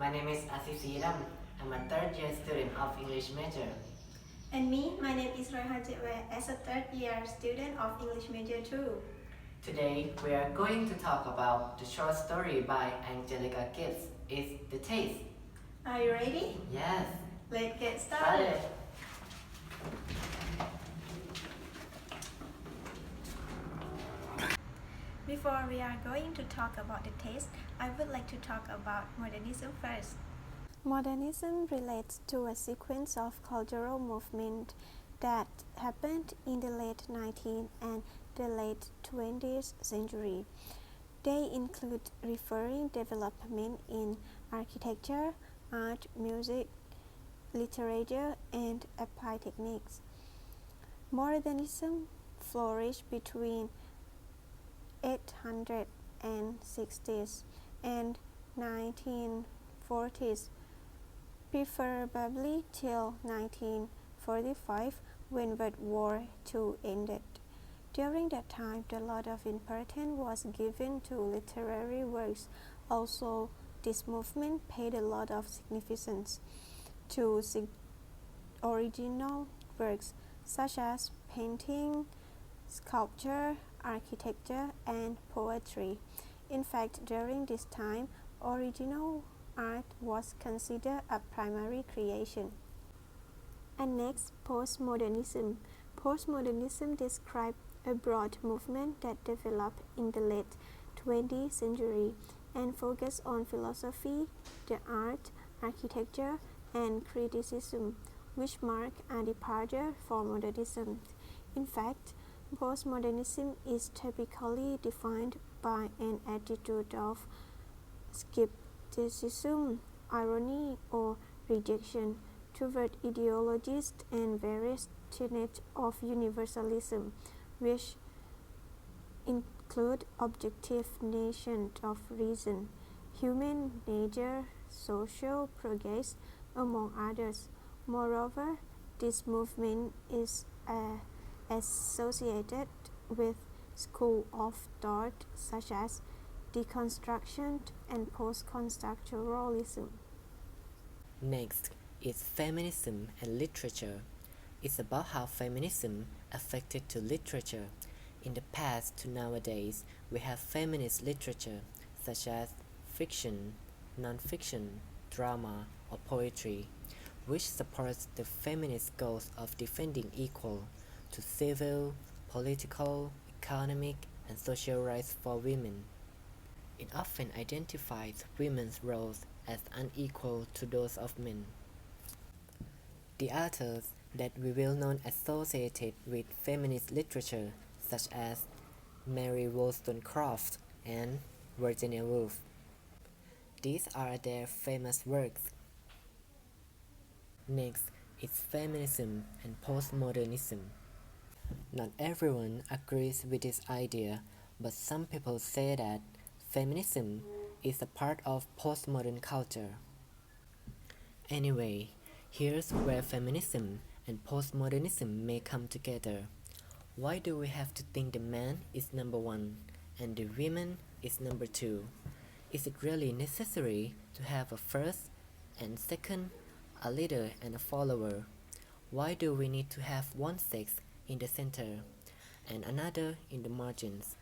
My name is Asisiram. I'm a third year student of English major. And me, my name is Royha Jewe, as a third year student of English major too. Today, we are going to talk about the short story by Angelica Gibbs. It's The Taste. Are you ready? Yes. Let's get started. Before we are going to talk about the taste, I would like to talk about modernism first. Modernism relates to a sequence of cultural movements that happened in the late 19th and the late 20th century. They include referring development in architecture, art, music, literature, and applied techniques. Modernism flourished between 860s and 1940s, preferably till 1945 when World War II ended. During that time, a lot of importance was given to literary works. Also, this movement paid a lot of significance to original works such as painting, sculpture, architecture, and poetry. In fact, during this time, original art was considered a primary creation. And next, postmodernism. Postmodernism describes a broad movement that developed in the late 20th century and focused on philosophy, the art, architecture, and criticism, which mark a departure from modernism. In fact, postmodernism is typically defined by an attitude of skepticism, irony, or rejection toward ideologies and various tenets of universalism, which include objectification of reason, human nature, social progress, among others. Moreover, this movement is associated with schools of thought such as deconstruction and post-constructuralism. Next is feminism and literature. It's about how feminism affected to literature. In the past to nowadays, we have feminist literature such as fiction, non-fiction, drama, or poetry, which supports the feminist goals of defending equal to civil, political, economic, and social rights for women. It often identifies women's roles as unequal to those of men. The authors that we will know associated with feminist literature such as Mary Wollstonecraft and Virginia Woolf. These are their famous works. Next is feminism and postmodernism. Not everyone agrees with this idea, but some people say that feminism is a part of postmodern culture. Anyway, here's where feminism and postmodernism may come together. Why do we have to think the man is number one and the woman is number two? Is it really necessary to have a first and second, a leader and a follower? Why do we need to have one sex in the center and another in the margins?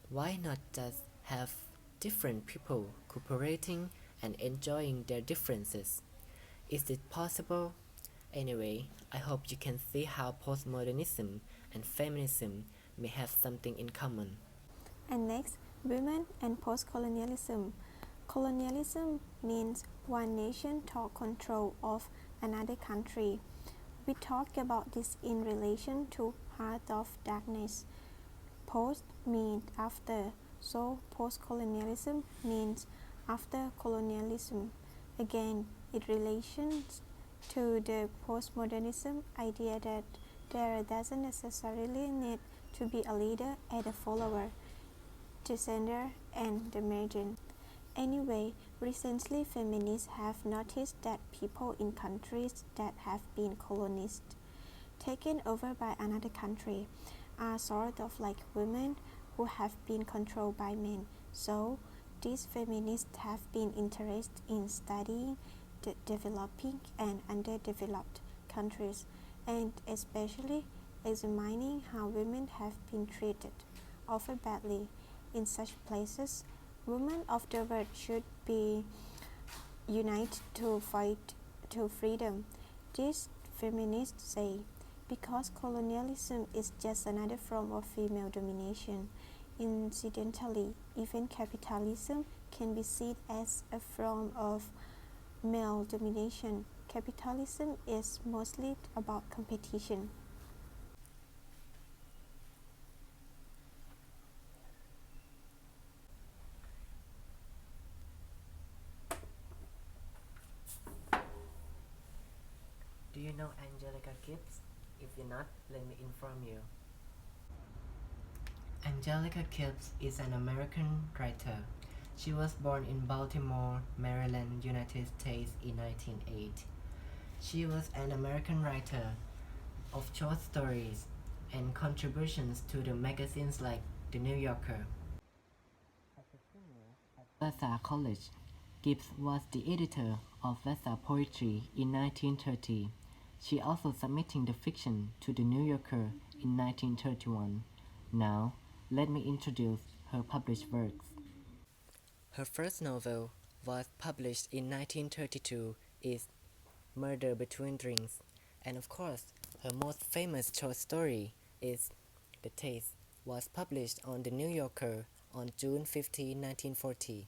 Why not just have different people cooperating and enjoying their differences? Is it possible? Anyway, I hope you can see how postmodernism and feminism may have something in common. And next, women and post-colonialism. Colonialism means one nation took control of another country. We talk about this in relation to Heart of Darkness. Post means after, so post-colonialism means after colonialism. Again, it relates to the postmodernism idea that there doesn't necessarily need to be a leader and a follower, the center and the margin. Anyway, recently feminists have noticed that people in countries that have been colonized, taken over by another country, are sort of like women who have been controlled by men. So these feminists have been interested in studying the developing and underdeveloped countries, and especially examining how women have been treated, often badly, in such places. Women of the world should be united to fight to freedom. These feminists say, because colonialism is just another form of female domination. Incidentally, even capitalism can be seen as a form of male domination. Capitalism is mostly about competition. Do you know Angelica Gibbs? If you're not, let me inform you. Angelica Gibbs is an American writer. She was born in Baltimore, Maryland, United States in 1908. She was an American writer of short stories and contributions to the magazines like The New Yorker. As a senior at Vassar College, Gibbs was the editor of Vassar Poetry in 1930. She also submitting the fiction to The New Yorker in 1931. Now, let me introduce her published works. Her first novel was published in 1932 is Murder Between Drinks, and of course, her most famous short story is The Taste, was published on The New Yorker on June 15, 1940.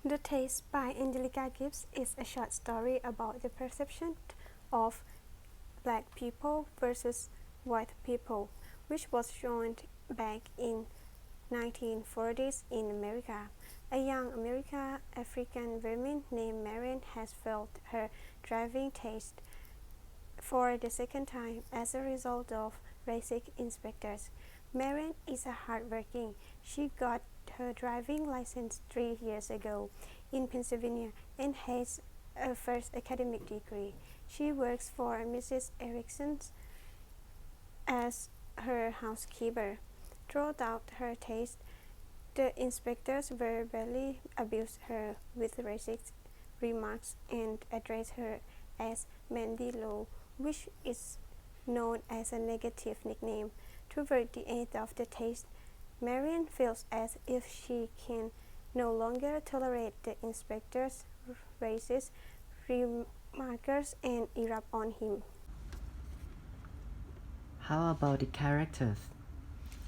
The Taste by Angelica Gibbs is a short story about the perception of black people versus white people, which was shown back in 1940s in America. A young American African woman named Marian has failed her driving test for the second time as a result of racist inspectors. Marian is a hardworking. She got her driving license 3 years ago in Pennsylvania and has a first academic degree. She works for Mrs. Erickson as her housekeeper. Throughout her test, the inspectors verbally abused her with racist remarks and addressed her as Mandy Low, which is known as a negative nickname. Toward the end of the test, Marian feels as if she can no longer tolerate the inspector's racist remarks and erupt on him. How about the characters?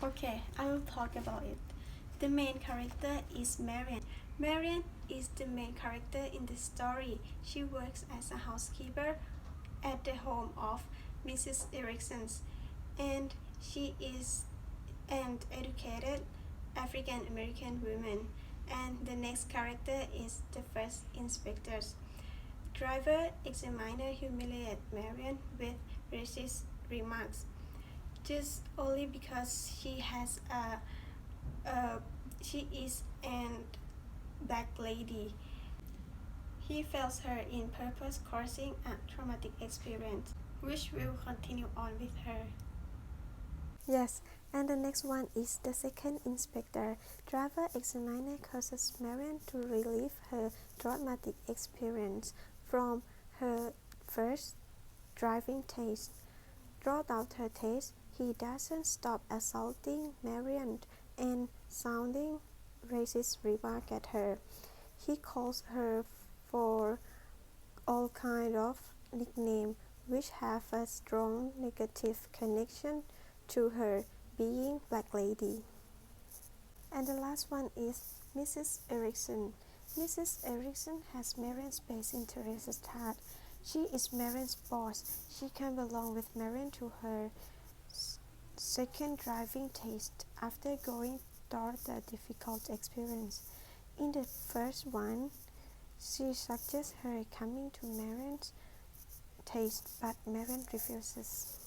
Okay, I will talk about it. The main character is Marian. Marian is the main character in the story. She works as a housekeeper at the home of Mrs. Erickson, and she is an educated African American woman. And the next character is the first inspectors. Driver examiner humiliate Marian with racist remarks, just only because she is an black lady. He fails her in purpose, causing a traumatic experience, which will continue on with her. Yes, and the next one is the second inspector. Driver examiner causes Marian to relive her traumatic experience from her first driving test. Throughout her test, he doesn't stop assaulting Marian and sounding racist remarks at her. He calls her for all kinds of nicknames which have a strong negative connection to her being black lady. And the last one is Mrs. Erickson. Mrs. Erickson has Marian's best interests at heart. She is Marian's boss. She can belong with Marian to her second driving test after going through the difficult experience. In the first one, she suggests her coming to Marian's test, but Marian refuses.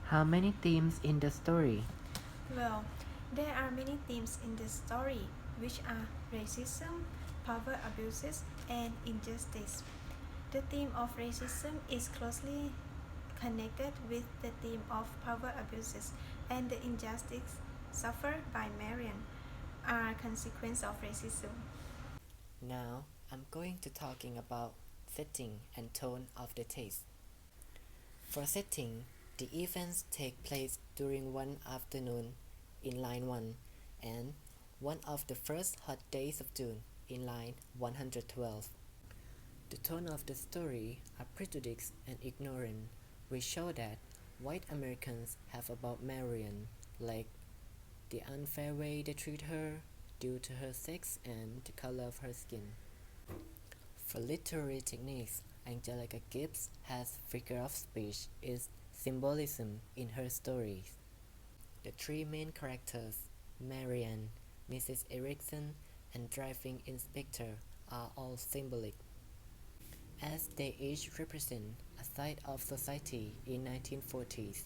How many themes in the story? Well, there are many themes in the story, which are racism, power abuses, and injustice. The theme of racism is closely connected with the theme of power abuses, and the injustice suffered by Marian are consequences of racism. Now I'm going to talking about setting and tone of the text. For setting, the events take place during one afternoon in line 1 and one of the first hot days of June in line 112. The tone of the story are prejudiced and ignorant, which show that white Americans have about Marian, like the unfair way they treat her due to her sex and the color of her skin. For literary techniques, Angelica Gibbs has figure of speech is symbolism in her stories. The three main characters, Marianne, Mrs. Erickson, and driving inspector, are all symbolic, as they each represent a side of society in 1940s.